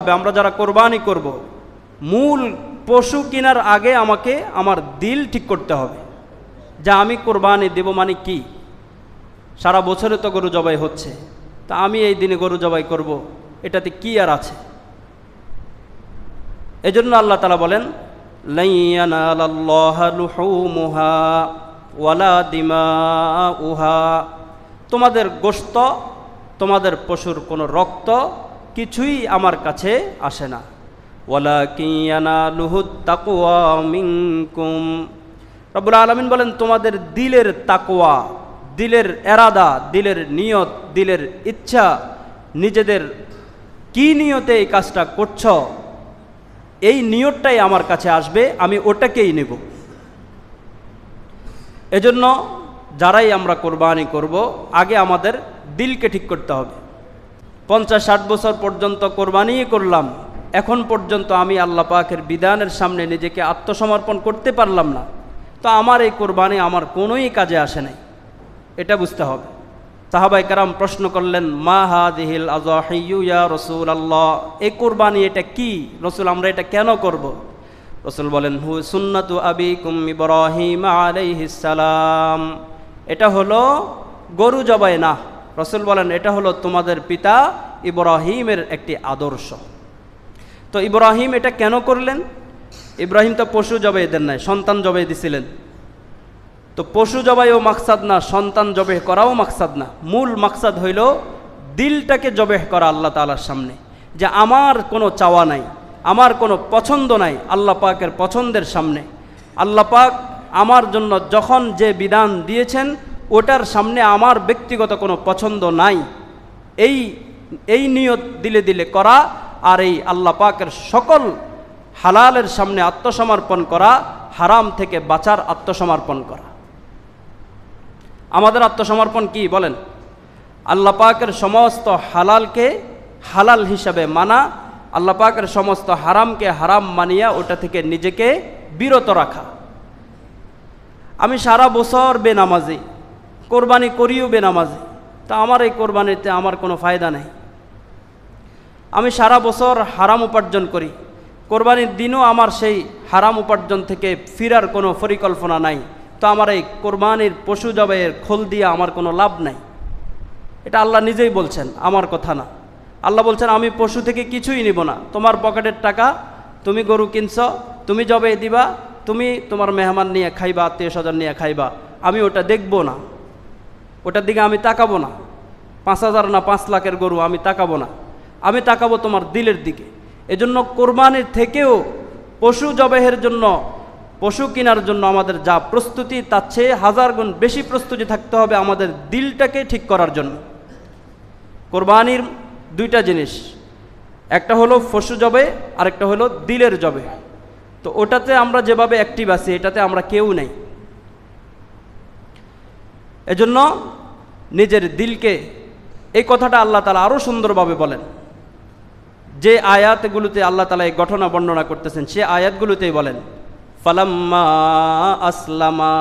হবে, আমরা যারা কোরবানি করব, মূল পশু কেনার আগে আমাকে আমার দিল ঠিক করতে হবে যে আমি কোরবানি দেব মানে কি। সারা বছরে তো গরু জবাই হচ্ছে, তা আমি এই দিনে গরু জবাই করব, এটাতে কি আর আছে? এজন্য আল্লাহ তাআলা বলেন, লা ইয়ানালাল্লাহা লুহুমুহা ওয়ালা দিমাউহা, তোমাদের গোশত, তোমাদের পশুর কোনো রক্ত কিছুই আমার কাছে আসে না। ওয়ালাকিন ইয়ানালুহুত তাকওয়া মিনকুম, রব্বুল আলামিন বলেন তোমাদের দিলের তাকওয়া, দিলের এরাদা, দিলের নিয়ত, দিলের ইচ্ছা, নিজেদের কি নিয়তে এই কাজটা করছ, এই নিয়তটাই আমার কাছে আসবে, আমি ওটাকেই নেব। এজন্য যারাই আমরা কোরবানি করব, আগে আমাদের দিলকে ঠিক করতে হবে। 50-60 বছর পর্যন্ত কোরবানিই করলাম, এখন পর্যন্ত আমি আল্লাহ পাকের বিধানের সামনে নিজেকে আত্মসমর্পণ করতে পারলাম না, তো আমার এই কোরবানি আমার কোনোই কাজে আসে নাই, এটা বুঝতে হবে। সাহাবায়ে কেরাম প্রশ্ন করলেন, মা হাযিহিল আযাহিয়্যু ইয়া রাসূলুল্লাহ, এই কোরবানি এটা কি রাসূল, আমরা এটা কেন করব? রাসূল বলেন, হু সুন্নাতু আবিকুম ইব্রাহিম আলাইহিস সালাম, এটা হলো গরু জবাই না। রাসূল বলেন এটা হলো তোমাদের পিতা ইব্রাহিমের একটি আদর্শ। তো ইব্রাহিম এটা কেন করলেন? ইব্রাহিম তো পশু জবাই দেন নাই, সন্তান জবাই দিছিলেন। তো পশু জবাইও মাকসাদ না, সন্তান জবেহ করাও মাকসাদ না, মূল মাকসাদ হইল দিলটাকে জবেহ করা আল্লাহ তাআলার সামনে, যে আমার কোনো চাওয়া নাই, আমার কোনো পছন্দ নাই, আল্লাহ পাকের পছন্দের সামনে। আল্লাহ পাক আমার জন্য যখন যে বিধান দিয়েছেন ওটার সামনে আমার ব্যক্তিগত কোনো পছন্দ নাই, এই নিয়ত দিলে দিলে করা, আর এই আল্লাহ পাকের সকল হালালের সামনে আত্মসমর্পণ করা, হারাম থেকে বাঁচার আত্মসমর্পণ করা। আমাদের আত্মসমর্পণ কি বলেন? আল্লাহ পাকের সমস্ত হালালকে হালাল হিসাবে মানা, আল্লাহ পাকের সমস্ত হারামকে হারাম মানিয়া ওটা থেকে নিজেকে বিরত রাখা। আমি সারা বছর বেনামাজি, কোরবানি করিও বেনামাজি, তা আমার এই কোরবানিতে আমার কোনো ফায়দা নেই। আমি সারা বছর হারাম উপার্জন করি, কোরবানির দিনও আমার সেই হারাম উপার্জন থেকে ফিরার কোনো পরিকল্পনা নাই, তো আমার এই কোরবানির পশু জবাইয়ের খোল দিয়ে আমার কোনো লাভ নাই। এটা আল্লাহ নিজেই বলছেন, আমার কথা না। আল্লাহ বলছেন আমি পশু থেকে কিছুই নিব না, তোমার পকেটের টাকা, তুমি গরু কিনছ, তুমি জবাই দিবা, তুমি তোমার মেহমান নিয়ে খাইবা, আত্মীয় স্বজন নিয়ে খাইবা, আমি ওটা দেখব না, ওটার দিকে আমি তাকাবো না। 5,000 না 5 লাখের গরু আমি তাকাবো না, আমি তাকাবো তোমার দিলের দিকে। এজন্য কোরবানির থেকেও পশু জবাইয়ের জন্য, পশু কেনার জন্য আমাদের যা প্রস্তুতি, তার চেয়ে 1000 গুণ বেশি প্রস্তুতি থাকতে হবে আমাদের দিলটাকে ঠিক করার জন্য। কোরবানির দুইটা জিনিস, একটা হলো পশু জবে, আরেকটা হলো দিলের জবে। তো ওটাতে আমরা যেভাবে অ্যাক্টিভ আছি, এটাতে আমরা কেউ নেই। এজন্য নিজের দিলকে, এই কথাটা আল্লাহ তাআলা আরও সুন্দরভাবে বলেন। যে আয়াতগুলোতে আল্লাহ তাআলা এই ঘটনা বর্ণনা করতেছেন, সে আয়াতগুলোতেই বলেন, ফালাম্মা আসলামা,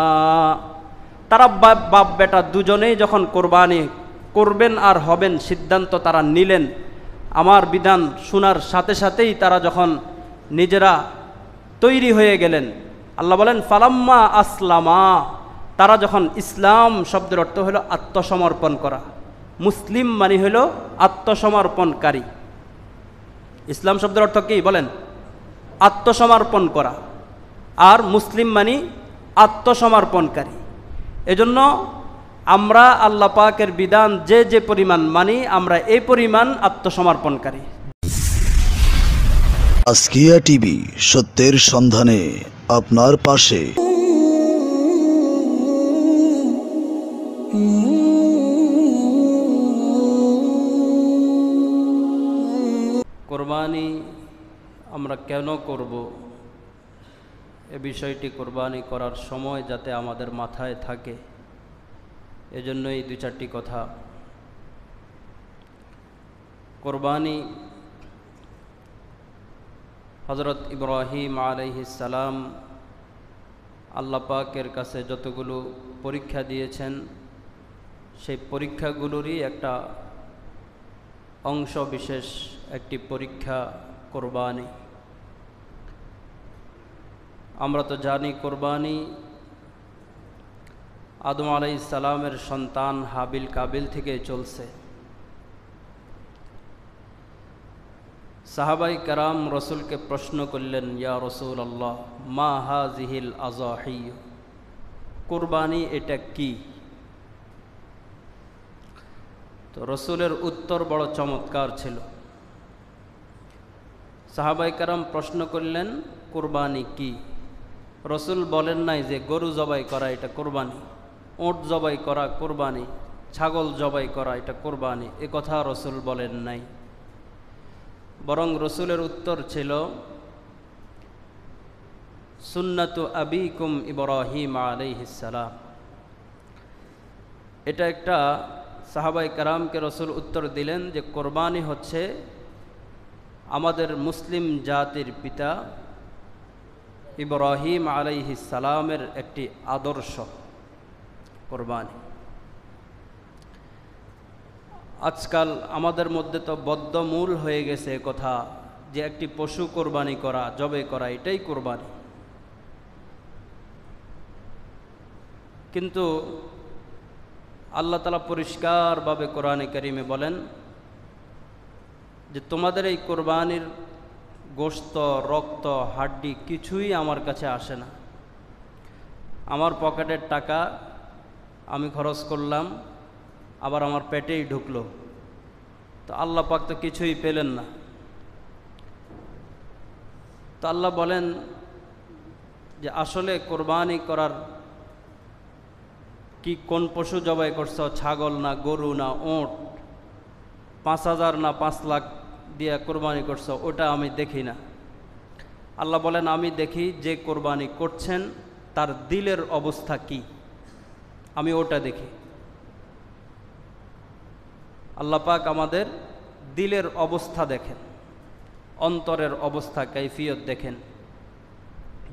তারা বাপ বেটা দুজনেই যখন কোরবানি করবেন আর হবেন সিদ্ধান্ত তারা নিলেন, আমার বিধান শোনার সাথে সাথেই তারা যখন নিজেরা তৈরি হয়ে গেলেন, আল্লাহ বলেন ফালাম্মা আসলামা, তারা যখন, ইসলাম শব্দের অর্থ হলো আত্মসমর্পণ করা, মুসলিম মানে হলো আত্মসমর্পণকারী। ইসলাম শব্দের অর্থ কি বলেন? আত্মসমর্পণ করা, আর মুসলিম মানে আত্মসমর্পণকারী। এজন্য আমরা আল্লাহ পাকের বিধান যে যে পরিমাণ মানি, আমরা এই পরিমাণ আত্মসমর্পণকারী। আজকিয়া টিভি, সত্যের সন্ধানে আপনার পাশে। কোরবানি আমরা কেন করব, এ বিষয়টি কোরবানি করার সময় যাতে আমাদের মাথায় থাকে, এজন্যই 2-4টি কথা। কোরবানি হযরত ইব্রাহিম আলাইহিস সালাম আল্লাহ পাকের কাছে যতগুলো পরীক্ষা দিয়েছেন, সেই পরীক্ষাগুলোরই একটা অংশ বিশেষ, একটি পরীক্ষা কোরবানি। আমরা তো জানি কোরবানি আদম আলাইহিস সালামের সন্তান হাবিল কাবিল থেকে চলছে। সাহাবাই কারাম রসুলকে প্রশ্ন করলেন, ইয়া রসুল আল্লাহ, মা হাযিহিল আযাহি, কোরবানি এটা কি? তো রসুলের উত্তর বড় চমৎকার ছিল। সাহাবাই কারাম প্রশ্ন করলেন, কোরবানি কি? রসুল বলেন নাই যে গরু জবাই করা এটা কোরবানি, ওট জবাই করা কোরবানি, ছাগল জবাই করা এটা কোরবানি, এ কথা রসুল বলেন নাই। বরং রসুলের উত্তর ছিল, সুন্নাতু আবিকুম ইব্রাহিম আলাইহিস সালাম। এটা একটা সাহাবাই কারামকে রসুল উত্তর দিলেন যে কোরবানি হচ্ছে আমাদের মুসলিম জাতির পিতা ইব্রাহিম আলাইহিস সালামের একটি আদর্শ কোরবানি। আজকাল আমাদের মধ্যে তো বদ্ধমূল হয়ে গেছে কথা যে একটি পশু কোরবানি করা, জবে করা, এটাই কোরবানি। কিন্তু আল্লাহ তাআলা পরিষ্কারভাবে কোরআনে কারিমে বলেন যে তোমাদের এই কোরবানির গোশত, রক্ত, হাড্ডি কিছুই আমার কাছে আসে না। আমার পকেটের টাকা আমি খরচ করলাম, আবার আমার পেটেই ঢুকলো, তো আল্লাহ পাক তো কিছুই পেলেন না। তো আল্লাহ বলেন যে আসলে কোরবানি করার কি, কোন পশু জবাই করছ, ছাগল না গরু না ওট, 5,000 না 5 লাখ দিয়ে কোরবানি করছ, ওটা আমি দেখি না। আল্লাহ বলেন আমি দেখি যে কোরবানি করছেন তার দিলের অবস্থা কি, আমি ওটা দেখি। আল্লাহ পাক আমাদের দিলের অবস্থা দেখেন, অন্তরের অবস্থা, কাইফিয়ত দেখেন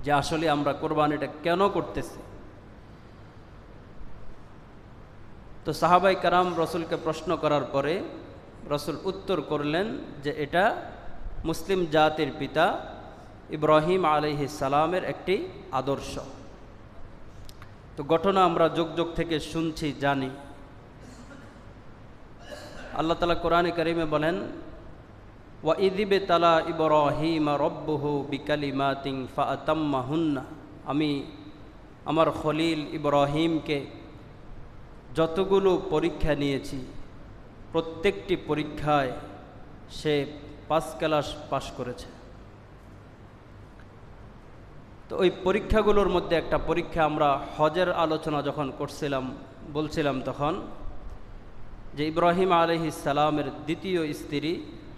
যে আসলে আমরা কোরবানিটা কেন করতেছি। তো সাহাবাই কারাম রসুলকে প্রশ্ন করার পরে রসুল উত্তর করলেন যে এটা মুসলিম জাতির পিতা ইব্রাহিম আলাইহিস সালামের একটি আদর্শ। তো ঘটনা আমরা যুগ যুগ থেকে শুনছি, জানি। আল্লাহ তাআলা কোরআনে কারিমে বলেন, ওয়া ইযিবে তালা ইব্রাহিম রব্বুহু বিকালিমাতিন ফাআতাম্মাহুন্না, আমি আমার খলিল ইব্রাহিমকে যতগুলো পরীক্ষা নিয়েছি প্রত্যেকটি পরীক্ষায় সে 5 ক্লাস পাশ করেছে। তো ওই পরীক্ষাগুলোর মধ্যে একটা পরীক্ষা আমরা হজের আলোচনা যখন করছিলাম বলছিলাম তখন যে ইব্রাহিম আলাইহিস সালামের দ্বিতীয় স্ত্রী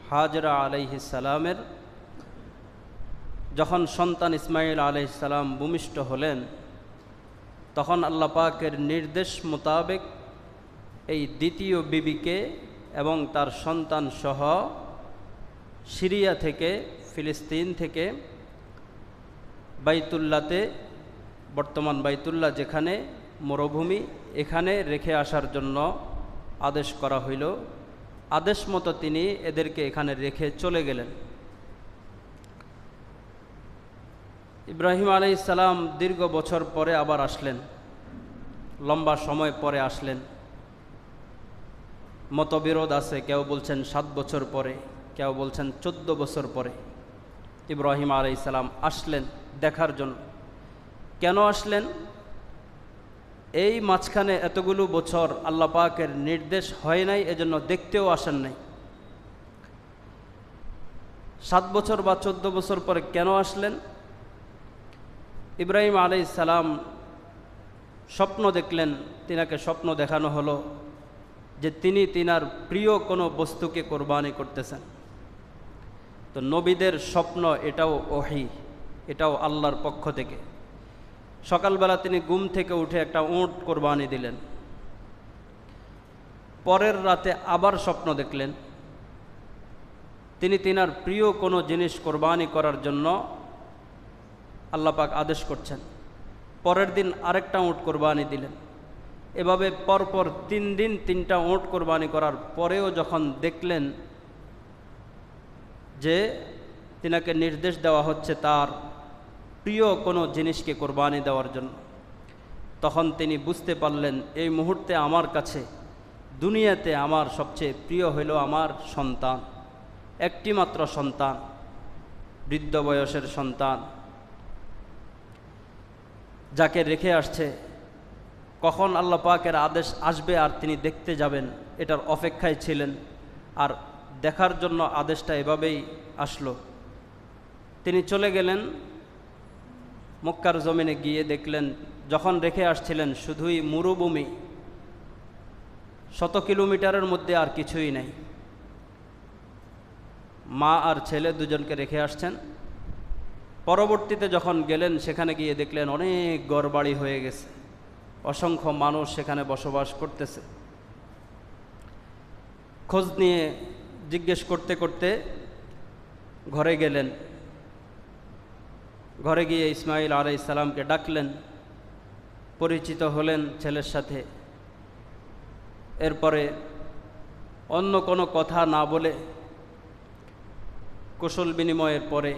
হাজরা আলাইহিস সালামের যখন সন্তান ইসমাইল আলাইহিস সালাম ভূমিষ্ঠ হলেন, তখন আল্লাহ পাকের নির্দেশ মোতাবেক এই দ্বিতীয় বিবিকে এবং তার সন্তান সহ সিরিয়া থেকে, ফিলিস্তিন থেকে বাইতুল্লাতে, বর্তমান বাইতুল্লাহ যেখানে মরুভূমি, এখানে রেখে আসার জন্য আদেশ করা হইল। আদেশ মতো তিনি এদেরকে এখানে রেখে চলে গেলেন। ইব্রাহিম আলাইহিস সালাম দীর্ঘ বছর পরে আবার আসলেন, লম্বা সময় পরে আসলেন। মতবিরোধ আছে, কেউ বলছেন 7 বছর পরে, কেউ বলছেন 14 বছর পরে ইব্রাহিম আলাইহিস সালাম আসলেন দেখার জন্য। কেন আসলেন? এই মাঝখানে এতগুলো বছর আল্লাহ পাকের নির্দেশ হয় নাই, এজন্য দেখতেও আসেন নাই। 7 বছর বা 14 বছর পরে কেন আসলেন? ইব্রাহিম আলাইহিস সালাম স্বপ্ন দেখলেন, তিনাকে স্বপ্ন দেখানো হলো যে তিনি তিনার প্রিয় কোনো বস্তুকে কোরবানি করতেছেন। তো নবীদের স্বপ্ন এটাও ওহী, এটাও আল্লাহর পক্ষ থেকে। সকালবেলা তিনি ঘুম থেকে উঠে একটা উট কোরবানি দিলেন। পরের রাতে আবার স্বপ্ন দেখলেন তিনি তিনার প্রিয় কোনো জিনিস কোরবানি করার জন্য আল্লাহ পাক আদেশ করছেন। পরের দিন আরেকটা উট কোরবানি দিলেন। এভাবে পরপর 3 দিন 3টা উট কোরবানি করার পরেও যখন দেখলেন যে তিনাকে নির্দেশ দেওয়া হচ্ছে তার প্রিয় কোনো জিনিসকে কোরবানি দেওয়ার জন্য। তখন তিনি বুঝতে পারলেন এই মুহূর্তে আমার কাছে দুনিয়াতে আমার সবচেয়ে প্রিয় হইল আমার সন্তান, একটি মাত্র সন্তান, বৃদ্ধ বয়সের সন্তান, যাকে রেখে আসছে। কখন আল্লাহ পাকের আদেশ আসবে আর তিনি দেখতে যাবেন এটার অপেক্ষায় ছিলেন। আর দেখার জন্য আদেশটা এভাবেই আসলো। তিনি চলে গেলেন মক্কার জমিনে, গিয়ে দেখলেন যখন রেখে আসছিলেন শুধুই মরুভূমি, 100 কিলোমিটারের মধ্যে আর কিছুই নাই। মা আর ছেলে দুজনকে রেখে আসছেন। পরবর্তীতে যখন গেলেন সেখানে গিয়ে দেখলেন অনেক ঘরবাড়ি হয়ে গেছে, অসংখ্য মানুষ সেখানে বসবাস করতেছে। খোঁজ নিয়ে জিজ্ঞেস করতে করতে ঘরে গেলেন। ঘরে গিয়ে ইসমাইল আলাইহিস সালামকে ডাকলেন, পরিচিত হলেন ছেলের সাথে। এরপরে অন্য কোনো কথা না বলে কুশল বিনিময়ের পরে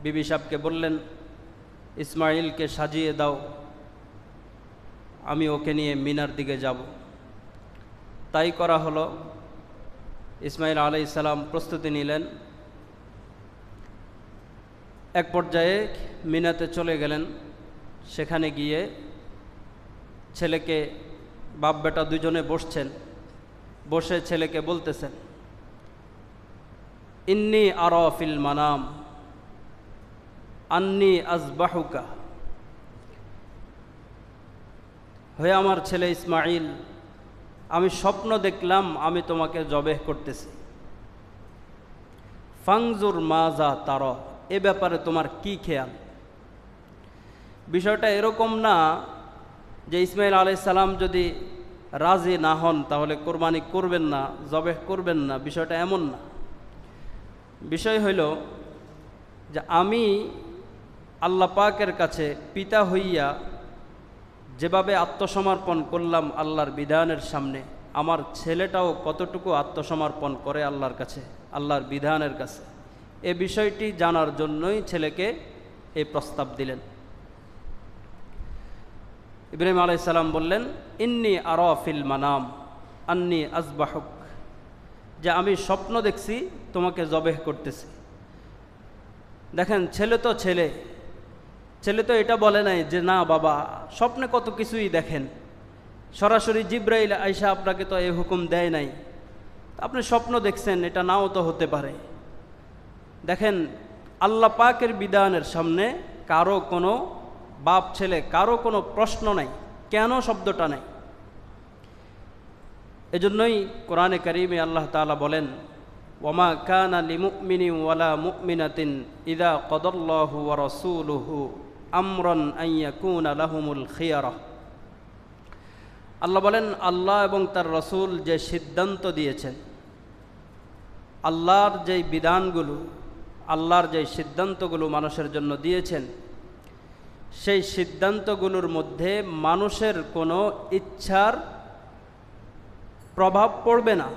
বিবি সাহেবকে বললেন, ইসমাইলকে সাজিয়ে দাও, আমি ওকে নিয়ে মিনার দিকে যাব। তাই করা হলো। ইসমাইল আলাইহিস সালাম প্রস্তুতি নিলেন। এক পর্যায়ে মিনাতে চলে গেলেন। সেখানে গিয়ে ছেলেকে, বাপ বেটা দুজনে বসছেন, বসে ছেলেকে বলতেছেন, ইন্নি আরা ফিল মানাম আন্নি আজবাহুকা। হয়ে আমার ছেলে ইসমাইল, আমি স্বপ্ন দেখলাম আমি তোমাকে জবেহ করতেছি। ফাংজুর মাজা তার, এ ব্যাপারে তোমার কি খেয়াল? বিষয়টা এরকম না যে ইসমাইল আলাইহিস সালাম যদি রাজি না হন তাহলে কোরবানি করবেন না, জবেহ করবেন না, বিষয়টা এমন না। বিষয় হইল যে আমি আল্লাহ পাকের কাছে পিতা হইয়া যেভাবে আত্মসমর্পণ করলাম আল্লাহর বিধানের সামনে, আমার ছেলেটাও কতটুকু আত্মসমর্পণ করে আল্লাহর কাছে, আল্লাহর বিধানের কাছে, এ বিষয়টি জানার জন্যই ছেলেকে এই প্রস্তাব দিলেন। ইব্রাহিম আলাইহিস সালাম বললেন, ইন্নি আরা ফিল মানাম আন্নি আজবাহুক, যে আমি স্বপ্ন দেখছি তোমাকে জবেহ করতেছি। দেখেন, ছেলে তো ছেলে, ছেলে তো এটা বলে নাই যে না বাবা, স্বপ্নে কত কিছুই দেখেন, সরাসরি জিব্রাইল আইসা আপনাকে তো এই হুকুম দেয় নাই, আপনি স্বপ্ন দেখছেন, এটা নাও তো হতে পারে। দেখেন, আল্লাহ পাকের বিধানের সামনে কারো কোনো বাপ ছেলে কারো কোনো প্রশ্ন নাই, কেন শব্দটা নাই। এজন্যই কোরআনে কারিমে আল্লাহ তাআলা বলেন, ওয়ামা কানা লিমুমিনিন ওয়ালা মুমিনাতিন ইযা কাদাল্লাহু ওয়া রাসূলুহু আমরান আন ইয়াকুনা লাহুমুল খিয়ারা। আল্লাহ বলেন, আল্লাহ এবং তার রাসূল যে সিদ্ধান্ত দিয়েছেন, আল্লাহর যেই বিধানগুলো, আল্লাহর যেই সিদ্ধান্তগুলো মানুষের জন্য দিয়েছেন, সেই সিদ্ধান্তগুলোর মধ্যে মানুষের কোনো ইচ্ছার প্রভাব পড়বে না।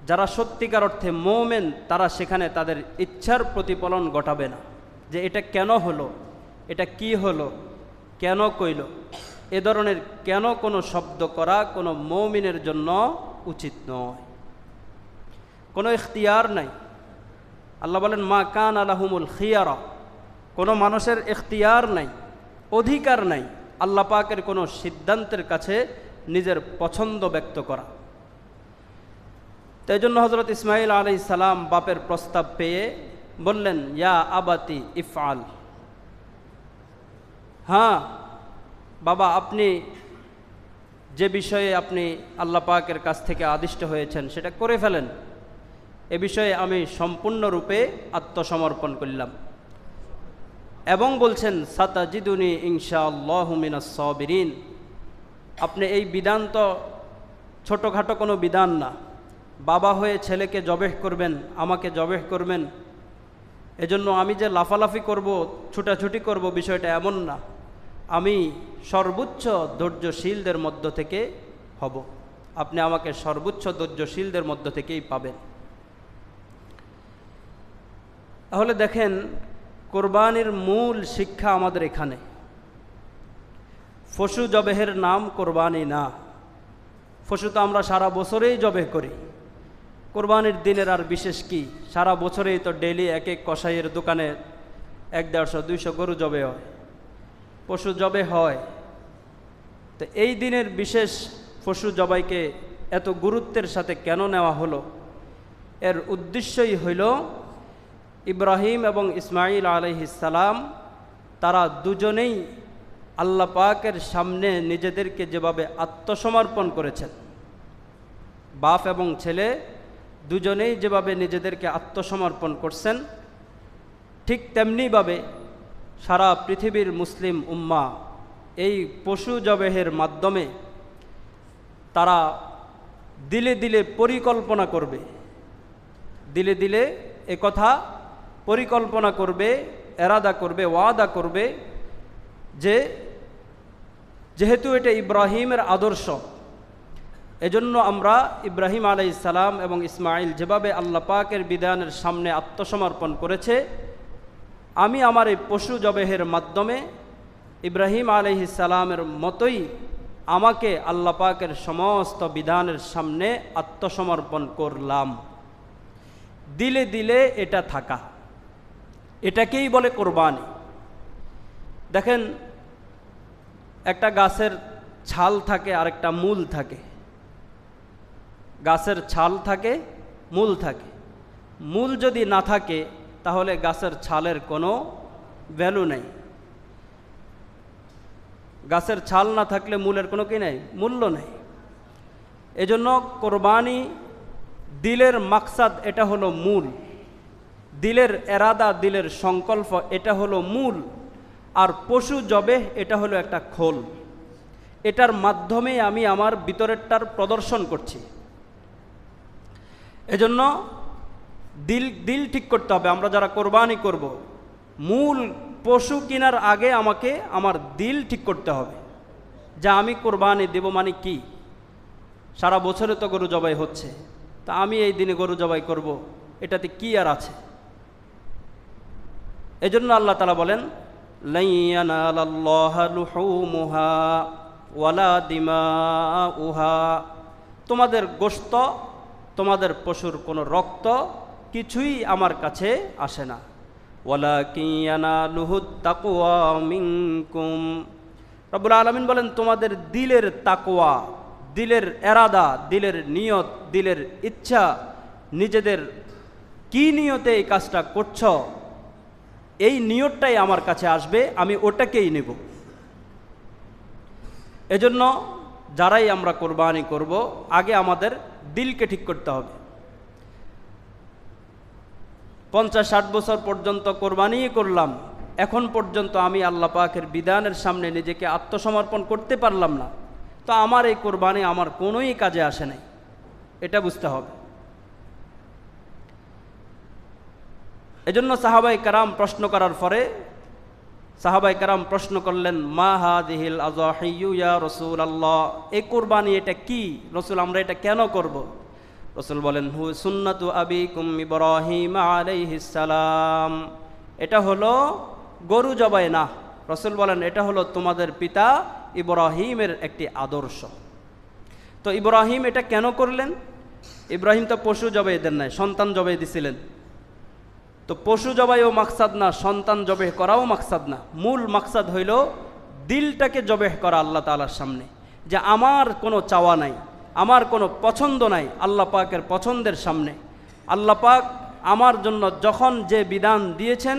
যারা সত্যিকার অর্থে মুমিন তারা সেখানে তাদের ইচ্ছার প্রতিফলন ঘটাবে না, যে এটা কেন হলো, এটা কি হলো, কেন কইল, এ ধরনের কেন কোনো শব্দ করা কোনো মুমিনের জন্য উচিত নয়। কোনো ইখতিয়ার নাই। আল্লাহ বলেন, মা কানা লাহুমুল খিয়ারা, কোনো মানুষের ইখতিয়ার নাই, অধিকার নাই আল্লাহ পাকের কোনো সিদ্ধান্তের কাছে নিজের পছন্দ ব্যক্ত করা। তাই জন্য হযরত ইসমাইল আলাইহিস সালাম বাপের প্রস্তাব পেয়ে বললেন, ইয়া আবাতি ইফআল, হ্যাঁ বাবা, আপনি যে বিষয়ে আপনি আল্লাহ পাকের কাছ থেকে আদিষ্ট হয়েছেন সেটা করে ফেলেন, এ বিষয়ে আমি সম্পূর্ণরূপে আত্মসমর্পণ করলাম। এবং বলছেন, সাতাজিদুনি ইনশাআল্লাহু মিনাস সাবিরিন, আপনি এই বিধান তো ছোটোখাটো কোনো বিধান না, বাবা হয়ে ছেলেকে জবেহ করবেন, আমাকে জবেহ করবেন, এজন্য আমি যে লাফালাফি করব, ছুটাছুটি করব, বিষয়টা এমন না। আমি সর্বোচ্চ ধৈর্যশীলদের মধ্য থেকে হব, আপনি আমাকে সর্বোচ্চ ধৈর্যশীলদের মধ্য থেকেই পাবেন। তাহলে দেখেন, কোরবানির মূল শিক্ষা আমাদের এখানে। পশু জবেহের নাম কোরবানি না। পশু তো আমরা সারা বছরেই জবেহ করি, কোরবানির দিনের আর বিশেষ কি? সারা বছরেই তো ডেইলি এক এক কসাইয়ের দোকানে 100-150-200 গরু জবে হয়, পশু জবে হয়। তো এই দিনের বিশেষ পশু জবাইকে এত গুরুত্বের সাথে কেন নেওয়া হলো? এর উদ্দেশ্যই হইল ইব্রাহিম এবং ইসমাইল আলাইহিস সালাম তারা দুজনেই আল্লাহ পাকের সামনে নিজেদেরকে যেভাবে আত্মসমর্পণ করেছেন, বাপ এবং ছেলে দুজনেই যেভাবে নিজেদেরকে আত্মসমর্পণ করছেন, ঠিক তেমনিভাবে সারা পৃথিবীর মুসলিম উম্মাহ এই পশু জবেহের মাধ্যমে তারা দিলে দিলে পরিকল্পনা করবে, দিলে দিলে একথা পরিকল্পনা করবে, এরাদা করবে, ওয়াদা করবে যে যেহেতু এটা ইব্রাহিমের আদর্শ, এজন্য আমরা ইব্রাহিম আলাইহিস সালাম এবং ইসমাইল যেভাবে আল্লাহ পাকের বিধানের সামনে আত্মসমর্পণ করেছে, আমি আমার এই পশু জবেহের মাধ্যমে ইব্রাহিম আলাইহিস সালামের মতোই আমাকে আল্লাহ পাকের সমস্ত বিধানের সামনে আত্মসমর্পণ করলাম। দিলে দিলে এটা থাকা, এটাকেই বলে কোরবানি। দেখেন, একটা গাছের ছাল থাকে আর একটা মূল থাকে। গাছের ছাল থাকে, মূল থাকে। মূল যদি না থাকে তাহলে গাছের ছালের কোনো ভ্যালু নেই। গাছের ছাল না থাকলে মূলের কোনো কি নেই, মূল্য নেই। এজন্য কোরবানি দিলের মাকসাদ, এটা হলো মূল। দিলের এরাদা, দিলের সংকল্প, এটা হলো মূল। আর পশু জবেহ এটা হলো একটা খোল। এটার মাধ্যমে আমি আমার ভিতরেরটার প্রদর্শন করছি। এজন্য দিল ঠিক করতে হবে। আমরা যারা কোরবানি করব, মূল পশু কেনার আগে আমাকে আমার দিল ঠিক করতে হবে যে আমি কোরবানি দেব মানে কি। সারা বছরে তো গরু জবাই হচ্ছে, তা আমি এই দিনে গরু জবাই করব, এটাতে কি আর আছে? এজন্য আল্লাহ তাআলা বলেন, লা ইয়ানালাল্লাহা লুহুমুহা ওয়ালা দিমাউহা, তোমাদের গোশত, তোমাদের পশুর কোনো রক্ত কিছুই আমার কাছে আসে না। ওয়ালাকিন ইয়ানালুহুত তাকওয়া মিনকুম, রব্বুল আলামিন বলেন তোমাদের দিলের তাকওয়া, দিলের এরাদা, দিলের নিয়ত, দিলের ইচ্ছা, নিজেদের কি নিয়তে এই কাজটা করছ, এই নিয়তটাই আমার কাছে আসবে, আমি ওটাকেই নেব। এজন্য যারাই আমরা কোরবানি করব, আগে আমাদের দিলকে ঠিক করতে হবে। 50-60 বছর পর্যন্ত কোরবানিই করলাম, এখন পর্যন্ত আমি আল্লাহ পাকের বিধানের সামনে নিজেকে আত্মসমর্পণ করতে পারলাম না, তো আমার এই কোরবানি আমার কোনোই কাজে আসে নাই, এটা বুঝতে হবে। এজন্য সাহাবায়ে কেরাম প্রশ্ন করার পরে সাহাবায়ে কেরাম প্রশ্ন করলেন, মা হাযিহিল আযাহিয়্যু ইয়া রাসূলুল্লাহ, এই কোরবানি এটা কি রাসূল, আমরা এটা কেন করব? রাসূল বলেন, হু সুন্নাতু আবিকুম ইব্রাহিম আলাইহিস সালাম, এটা হলো গরু জবাই না। রাসূল বলেন এটা হলো তোমাদের পিতা ইব্রাহিমের একটি আদর্শ। তো ইব্রাহিম এটা কেন করলেন? ইব্রাহিম তো পশু জবাই দেন নাই, সন্তান জবাই দিছিলেন। তো পশু জবাইও মাকসাদ না, সন্তান জবেহ করাও মাকসাদ না। মূল মাকসাদ হইল দিলটাকে জবেহ করা আল্লাহ তাআলার সামনে, যে আমার কোনো চাওয়া নাই, আমার কোনো পছন্দ নাই, আল্লাহ পাকের পছন্দের সামনে। আল্লাহ পাক আমার জন্য যখন যে বিধান দিয়েছেন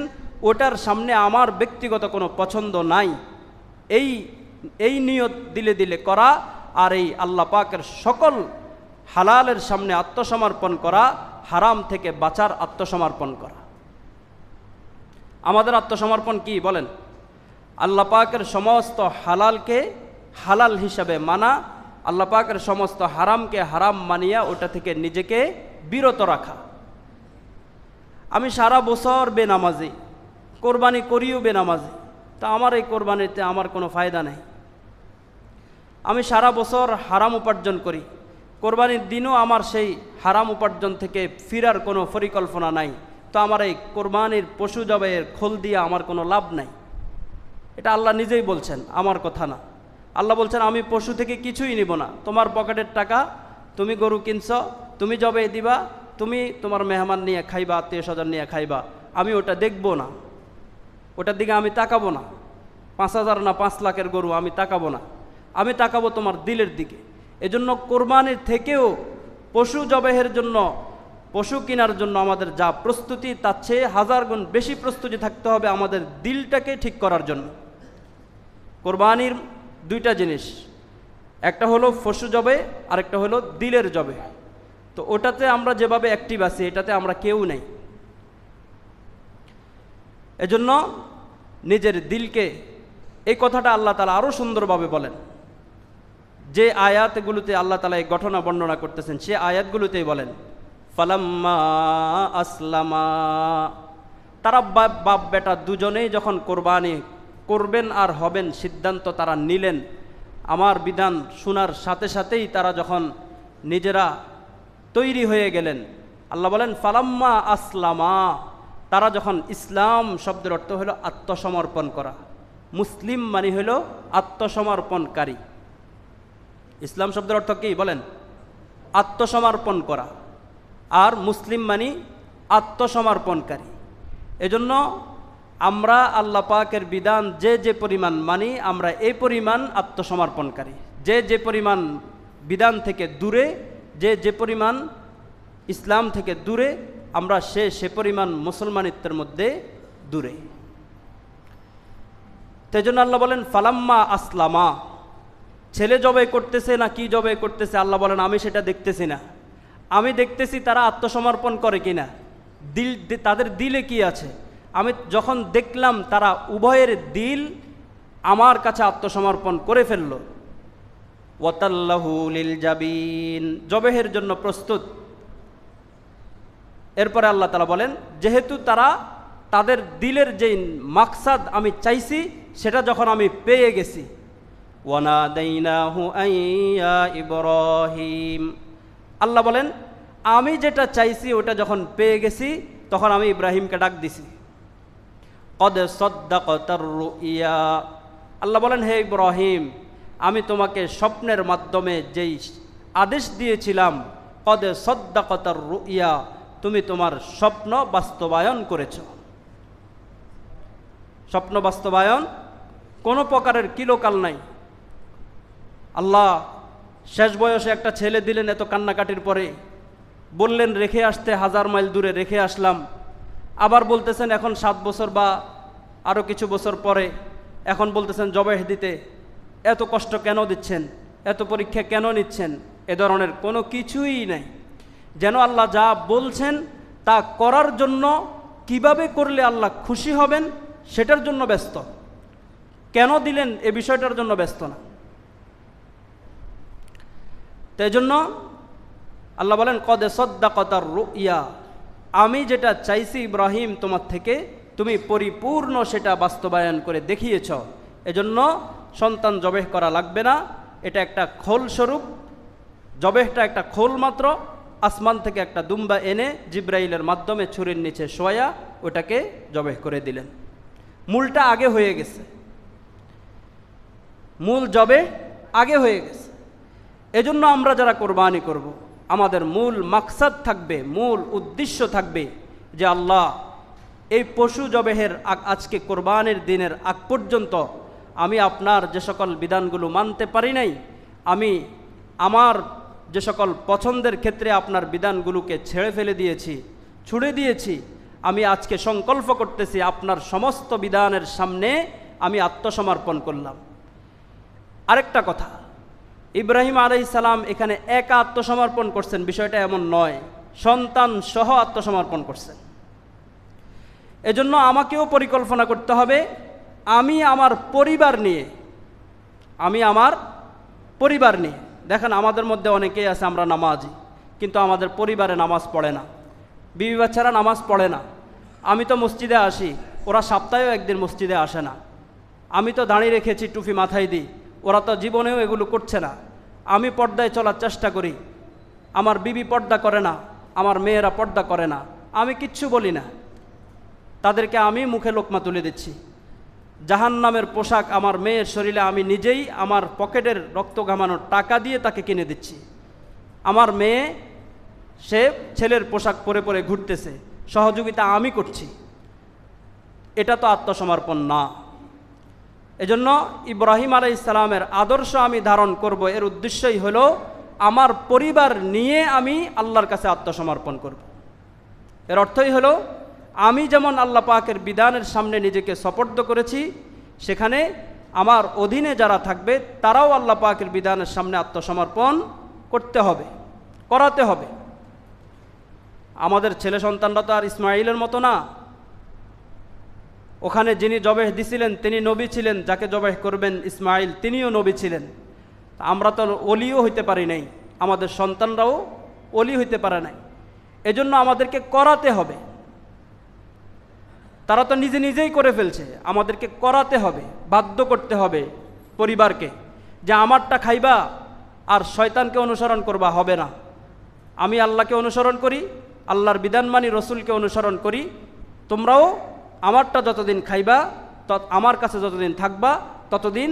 ওটার সামনে আমার ব্যক্তিগত কোনো পছন্দ নাই, এই নিয়ত দিলে দিলে করা, আর এই আল্লাহ পাকের সকল হালালের সামনে আত্মসমর্পণ করা, হারাম থেকে বাঁচার আত্মসমর্পণ করা। আমাদের আত্মসমর্পণ কি বলেন? আল্লাহ পাকের সমস্ত হালালকে হালাল হিসাবে মানা, আল্লাহ পাকের সমস্ত হারামকে হারাম মানিয়া ওটা থেকে নিজেকে বিরত রাখা। আমি সারা বছর বেনামাজি, কোরবানি করিও বেনামাজি, তা আমার এই কোরবানিতে আমার কোনো ফায়দা নেই। আমি সারা বছর হারাম উপার্জন করি, কোরবানির দিনও আমার সেই হারাম উপার্জন থেকে ফিরার কোনো পরিকল্পনা নাই, তো আমার এই কোরবানির পশু জবাইয়ের খোল দিয়ে আমার কোনো লাভ নাই। এটা আল্লাহ নিজেই বলছেন, আমার কথা না। আল্লাহ বলছেন আমি পশু থেকে কিছুই নিব না, তোমার পকেটের টাকা, তুমি গরু কিনছ, তুমি জবাই দিবা, তুমি তোমার মেহমান নিয়ে খাইবা, আত্মীয় স্বজন নিয়ে খাইবা, আমি ওটা দেখব না, ওটার দিকে আমি তাকাবো না। 5,000 না 5 লাখের গরু আমি তাকাবো না, আমি তাকাবো তোমার দিলের দিকে। এজন্য কোরবানির থেকেও পশু জবাইয়ের জন্য, পশু কেনার জন্য আমাদের যা প্রস্তুতি, তার চেয়ে 1000 গুণ বেশি প্রস্তুতি থাকতে হবে আমাদের দিলটাকে ঠিক করার জন্য। কোরবানির দুইটা জিনিস, একটা হলো পশু জবে, আরেকটা হলো দিলের জবে। তো ওটাতে আমরা যেভাবে অ্যাক্টিভ আছি, এটাতে আমরা কেউ নেই। এজন্য নিজের দিলকে, এই কথাটা আল্লাহ তাআলা আরও সুন্দরভাবে বলেন। যে আয়াতগুলোতে আল্লাহ তাআলা এই ঘটনা বর্ণনা করতেছেন, সে আয়াতগুলোতেই বলেন ফালাম্মা আসলামা, তারা বাপ বেটা দুজনেই যখন কোরবানি করবেন আর হবেন সিদ্ধান্ত তারা নিলেন, আমার বিধান শোনার সাথে সাথেই তারা যখন নিজেরা তৈরি হয়ে গেলেন, আল্লাহ বলেন ফালাম্মা আসলামা, তারা যখন, ইসলাম শব্দের অর্থ হলো আত্মসমর্পণ করা, মুসলিম মানে হলো আত্মসমর্পণকারী। ইসলাম শব্দের অর্থ কি বলেন? আত্মসমর্পণ করা, আর মুসলিম মানে আত্মসমর্পণকারী। এজন্য আমরা আল্লাহ পাকের বিধান যে যে পরিমাণ মানি, আমরা এই পরিমাণ আত্মসমর্পণকারী। যে যে পরিমাণ বিধান থেকে দূরে, যে যে পরিমাণ ইসলাম থেকে দূরে, আমরা সে পরিমাণ মুসলমানিত্বের মধ্যে দূরে। সেই জন্য আল্লাহ বলেন ফালাম্মা আসলামা, ছেলে জবাই করতেছে না কি জবাই করতেছে, আল্লাহ বলেন আমি সেটা দেখতেছি না, আমি দেখতেছি তারা আত্মসমর্পণ করে কিনা, দিল, তাদের দিলে কি আছে। আমি যখন দেখলাম তারা উভয়ের দিল আমার কাছে আত্মসমর্পণ করে ফেলল, ওয়াতাল্লাহু লিল জাবিন, জবেহের জন্য প্রস্তুত। এরপরে আল্লাহ তাআলা বলেন যেহেতু তারা তাদের দিলের যেই মাকসাদ আমি চাইছি সেটা যখন আমি পেয়ে গেছি, ওয়ানাদাইনাহু আইয়া ইব্রাহিম, আল্লাহ বলেন আমি যেটা চাইছি ওটা যখন পেয়ে গেছি তখন আমি ইব্রাহিমকে ডাক দিছি। কদ সাদ্দাকাতার রুইয়া, আল্লাহ বলেন হে ইব্রাহিম, আমি তোমাকে স্বপ্নের মাধ্যমে যেই আদেশ দিয়েছিলাম, কদ সাদ্দাকাতার রুইয়া, তুমি তোমার স্বপ্ন বাস্তবায়ন করেছ। স্বপ্ন বাস্তবায়ন কোনো প্রকারের কিলোকাল নাই। আল্লাহ শেষ বয়সে একটা ছেলে দিলেন, এত কান্নাকাটির পরে বললেন রেখে আসতে, 1000 মাইল দূরে রেখে আসলাম। আবার বলতেছেন এখন 7 বছর বা আরও কিছু বছর পরে, এখন বলতেছেন জবাহ দিতে। এত কষ্ট কেন দিচ্ছেন, এত পরীক্ষা কেন নিচ্ছেন? এ ধরনের কোনো কিছুই নাই। যেন আল্লাহ যা বলছেন তা করার জন্য, কিভাবে করলে আল্লাহ খুশি হবেন সেটার জন্য ব্যস্ত, কেন দিলেন এ বিষয়টার জন্য ব্যস্ত না। তাই জন্য আল্লাহ বলেন কদ সাদ্দাকাতার রুইয়া, আমি যেটা চাইছি ইব্রাহিম তোমার থেকে, তুমি পরিপূর্ণ সেটা বাস্তবায়ন করে দেখিয়েছ। এজন্য সন্তান জবেহ করা লাগবে না, এটা একটা খোল স্বরূপ। জবেহটা একটা খোল মাত্র। আসমান থেকে একটা দুম্বা এনে জিব্রাইলের মাধ্যমে ছুরির নিচে শোয়া ওটাকে জবেহ করে দিলেন। মূলটা আগে হয়ে গেছে, মূল জবেহ আগে হয়ে গেছে। এজন্য আমরা যারা কোরবানি করব, আমাদের মূল মাকসাদ থাকবে, মূল উদ্দেশ্য থাকবে যে আল্লাহ এই পশু জবেহের আজকে কোরবানির দিনের আগ পর্যন্ত আমি আপনার যে সকল বিধানগুলো মানতে পারি নাই, আমি আমার যে সকল পছন্দের ক্ষেত্রে আপনার বিধানগুলোকে ছেড়ে ফেলে দিয়েছি, ছুড়ে দিয়েছি, আমি আজকে সংকল্প করতেছি আপনার সমস্ত বিধানের সামনে আমি আত্মসমর্পণ করলাম। আরেকটা কথা, ইব্রাহিম আলাইহিস সালাম এখানে একা আত্মসমর্পণ করছেন বিষয়টা এমন নয়, সন্তান সহ আত্মসমর্পণ করছেন। এজন্য আমাকেও পরিকল্পনা করতে হবে, আমি আমার পরিবার নিয়ে, দেখেন আমাদের মধ্যে অনেকেই আছে আমরা নামাজি, কিন্তু আমাদের পরিবারে নামাজ পড়ে না, বিবি বাচ্চারা নামাজ পড়ে না। আমি তো মসজিদে আসি, ওরা সপ্তাহেও একদিন মসজিদে আসে না। আমি তো দাঁড়িয়ে রেখেছি, টুপি মাথায় দিই, ওরা তো জীবনেও এগুলো করছে না। আমি পর্দায় চলার চেষ্টা করি, আমার বিবি পর্দা করে না, আমার মেয়েরা পর্দা করে না, আমি কিচ্ছু বলি না। তাদেরকে আমি মুখে লোকমা তুলে দিচ্ছি। জাহান্নামের পোশাক আমার মেয়ের শরীরে আমি নিজেই আমার পকেটের রক্ত ঘামানোর টাকা দিয়ে তাকে কিনে দিচ্ছি। আমার মেয়ে সে ছেলের পোশাক পরে পরে ঘুরতেছে, সহযোগিতা আমি করছি। এটা তো আত্মসমর্পণ না। এজন্য ইব্রাহিম আলাইহিস সালামের আদর্শ আমি ধারণ করব, এর উদ্দেশ্যই হলো আমার পরিবার নিয়ে আমি আল্লাহর কাছে আত্মসমর্পণ করব। এর অর্থই হলো আমি যেমন আল্লাহ পাকের বিধানের সামনে নিজেকে সোপর্দ করেছি, সেখানে আমার অধীনে যারা থাকবে তারাও আল্লাহ পাকের বিধানের সামনে আত্মসমর্পণ করতে হবে, করাতে হবে। আমাদের ছেলে সন্তানরা তো আর ইসমাইলের মতো না। ওখানে যিনি জবেহ দিছিলেন তিনি নবী ছিলেন, যাকে জবেহ করবেন ইসমাইল তিনিও নবী ছিলেন। আমরা তো ওলিও হইতে পারি নাই, আমাদের সন্তানরাও ওলি হইতে পারে নাই। এজন্য আমাদেরকে করাতে হবে। তারা তো নিজে নিজেই করে ফেলছে, আমাদেরকে করাতে হবে, বাধ্য করতে হবে পরিবারকে যে আমারটা খাইবা আর শয়তানকে অনুসরণ করবা, হবে না। আমি আল্লাহকে অনুসরণ করি, আল্লাহর বিধান মানি, রসুলকে অনুসরণ করি, তোমরাও আমারটা যতদিন খাইবা, আমার কাছে যতদিন থাকবা, ততদিন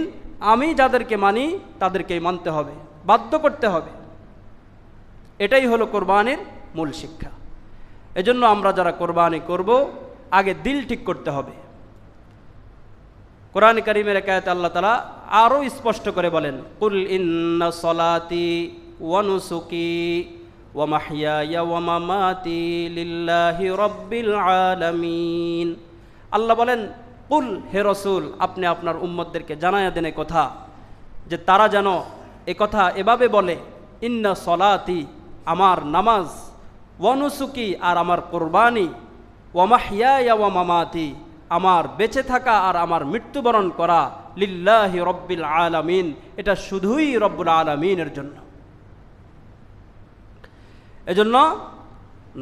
আমি যাদেরকে মানি তাদেরকেই মানতে হবে, বাধ্য করতে হবে। এটাই হলো কোরবানির মূল শিক্ষা। এজন্য আমরা যারা কোরবানি করব আগে দিল ঠিক করতে হবে। কোরআন কারীমের এক আয়াতে আল্লাহ তাআলা আরও স্পষ্ট করে বলেন, কুল ইন্না সলাতি ওয়া নুসুকি ওয়া মাহইয়ায়া ওয়া মামাতি লিল্লাহি রাব্বিল আলামিন। আল্লাহ বলেন, কুল, হে রসুল, আপনি আপনার উম্মতদেরকে জানায়া দেন কথা, যে তারা যেন এ কথা এভাবে বলে, ইন্না সলাতি, আমার নামাজ, ওয়া নুসুকি, আর আমার কোরবানি, ওয়া মাহইয়ায়া ওয়া মামাতি, আমার বেঁচে থাকা আর আমার মৃত্যুবরণ করা, লিল্লাহি রব্বিল আলামিন, এটা শুধুই রব্বুল আলামিনের জন্য। এজন্য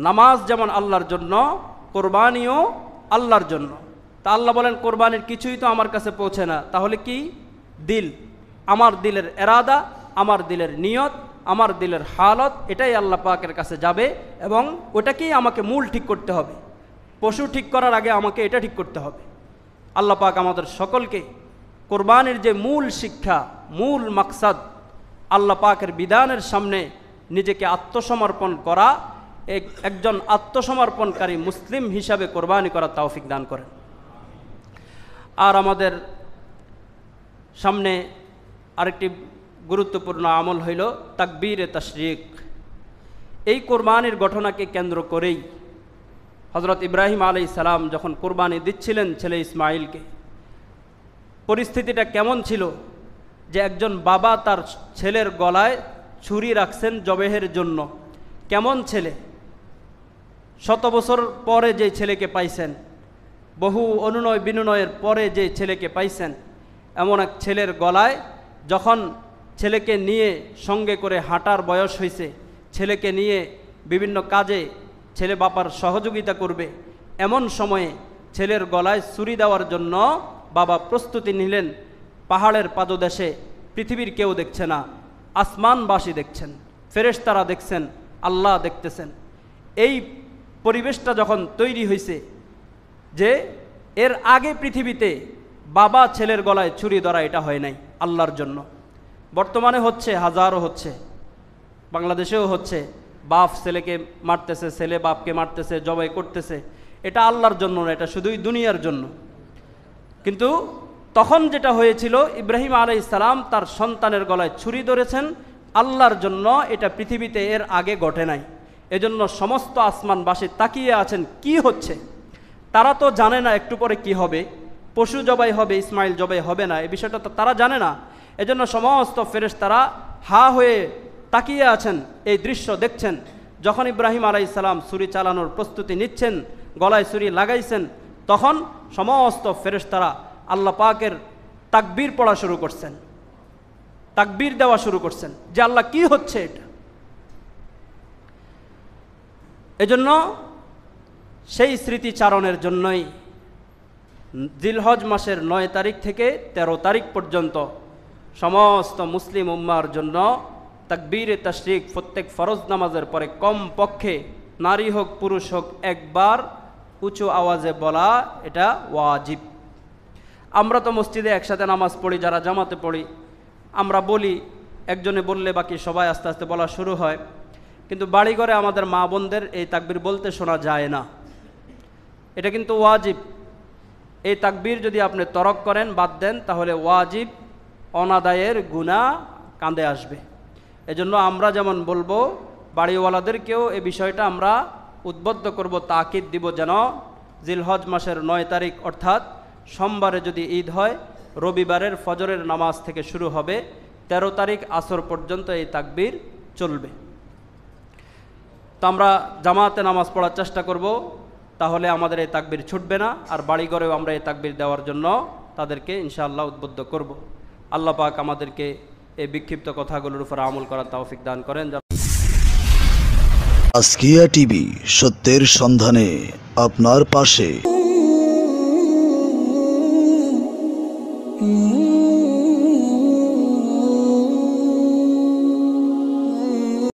নামাজ যেমন আল্লাহর জন্য, কোরবানিও আল্লাহর জন্য। তা আল্লাহ বলেন কোরবানির কিছুই তো আমার কাছে পৌঁছে না, তাহলে কি? দিল, আমার দিলের এরাদা, আমার দিলের নিয়ত, আমার দিলের হালত, এটাই আল্লাহ পাকের কাছে যাবে এবং ওটাকেই আমাকে মূল ঠিক করতে হবে। পশু ঠিক করার আগে আমাকে এটা ঠিক করতে হবে। আল্লাহ পাক আমাদের সকলকে কোরবানির যে মূল শিক্ষা, মূল মাকসাদ, আল্লাহ পাকের বিধানের সামনে নিজেকে আত্মসমর্পণ করা, একজন আত্মসমর্পণকারী মুসলিম হিসাবে কোরবানি করার তৌফিক দান করেন। আর আমাদের সামনে আরেকটি গুরুত্বপূর্ণ আমল হইল তাকবীরে তাশরিক। এই কোরবানির ঘটনাকে কেন্দ্র করেই হযরত ইব্রাহিম আলাইহিস সালাম যখন কোরবানি দিচ্ছিলেন ছেলে ইসমাইলকে, পরিস্থিতিটা কেমন ছিল যে একজন বাবা তার ছেলের গলায় ছুরি রাখছেন জবেহের জন্য। কেমন ছেলে, শত বছর পরে যে ছেলেকে পাইছেন, বহু অনুনয় বিনুনয়ের পরে যে ছেলেকে পাইছেন, এমন এক ছেলের গলায় যখন ছেলেকে নিয়ে সঙ্গে করে হাঁটার বয়স হয়েছে, ছেলেকে নিয়ে বিভিন্ন কাজে ছেলে বাবার সহযোগিতা করবে, এমন সময়ে ছেলের গলায় ছুরি দেওয়ার জন্য বাবা প্রস্তুতি নিলেন। পাহাড়ের পাদদেশে পৃথিবীর কেউ দেখছে না, আসমানবাসী দেখছেন, ফেরেশতারা দেখছেন, আল্লাহ দেখতেছেন। এই পরিবেশটা যখন তৈরি হয়েছে যে এর আগে পৃথিবীতে বাবা ছেলের গলায় ছুরি ধরা এটা হয় নাই আল্লাহর জন্য। বর্তমানে হচ্ছে, হাজারো হচ্ছে, বাংলাদেশেও হচ্ছে, বাপ ছেলেকে মারতেছে, ছেলে বাপকে মারতেছে, জবাই করতেছে। এটা আল্লাহর জন্য না, এটা শুধুই দুনিয়ার জন্য। কিন্তু তখন যেটা হয়েছিল, ইব্রাহিম আলাইহিস সালাম তার সন্তানের গলায় ছুরি ধরেছেন আল্লাহর জন্য, এটা পৃথিবীতে এর আগে ঘটে নাই। এজন্য সমস্ত আসমানবাসী তাকিয়ে আছেন কি হচ্ছে। তারা তো জানে না একটু পরে কি হবে, পশু জবাই হবে, ইসমাইল জবাই হবে না, এই বিষয়টা তো তারা জানে না। এজন্য সমস্ত ফেরেশতারা হা হয়ে তাকিয়ে আছেন, এই দৃশ্য দেখছেন। যখন ইব্রাহিম আলাইহিস সালাম ছুরি চালানোর প্রস্তুতি নিচ্ছেন, গলায় ছুরি লাগাইছেন, তখন সমস্ত ফেরেশতারা আল্লাহ পাকের তাকবীর পড়া শুরু করছেন, তাকবীর দেওয়া শুরু করছেন যে আল্লাহ কি হচ্ছে এটা। এজন্য সেই স্মৃতিচারণের জন্যই জিলহজ মাসের 9 তারিখ থেকে 13 তারিখ পর্যন্ত সমস্ত মুসলিম উম্মার জন্য তাকবীরে তাশরিক প্রত্যেক ফরজ নামাজের পরে কম পক্ষে নারী হোক পুরুষ হোক একবার উঁচু আওয়াজে বলা এটা ওয়াজিব। আমরা তো মসজিদে একসাথে নামাজ পড়ি, যারা জামাতে পড়ি, আমরা বলি, একজনে বললে বাকি সবাই আস্তে আস্তে বলা শুরু হয়। কিন্তু বাড়িঘরে আমাদের মা বোনদের এই তাকবীর বলতে শোনা যায় না। এটা কিন্তু ওয়াজিব। এই তাকবীর যদি আপনি তরক করেন, বাদ দেন, তাহলে ওয়াজিব অনাদায়ের গুনাহ কাঁধে আসবে। এজন্য আমরা যেমন বলবো, বাড়িওয়ালাদেরকেও এই বিষয়টা আমরা উদ্বুদ্ধ করব, তাকিদ দিব, যেন জিলহজ মাসের 9 তারিখ অর্থাৎ সোমবারে যদি ঈদ হয়, রবিবারের ফজরের নামাজ থেকে শুরু হবে, 13 তারিখ আসর পর্যন্ত এই তাকবীর চলবে। তো আমরা জামাতে নামাজ পড়ার চেষ্টা করব, তাহলে আমাদের এই তাকবীর ছুটবে না। আর বাড়িঘরেও আমরা এই তাকবীর দেওয়ার জন্য তাদেরকে ইনশাআল্লাহ উদ্বুদ্ধ করব। আল্লাহ পাক আমাদেরকে এই বিক্ষিপ্ত কথাগুলোর উপর আমল করার তৌফিক দান করেন। আজকিয়া টিভি, সত্যের সন্ধানে আপনার পাশে।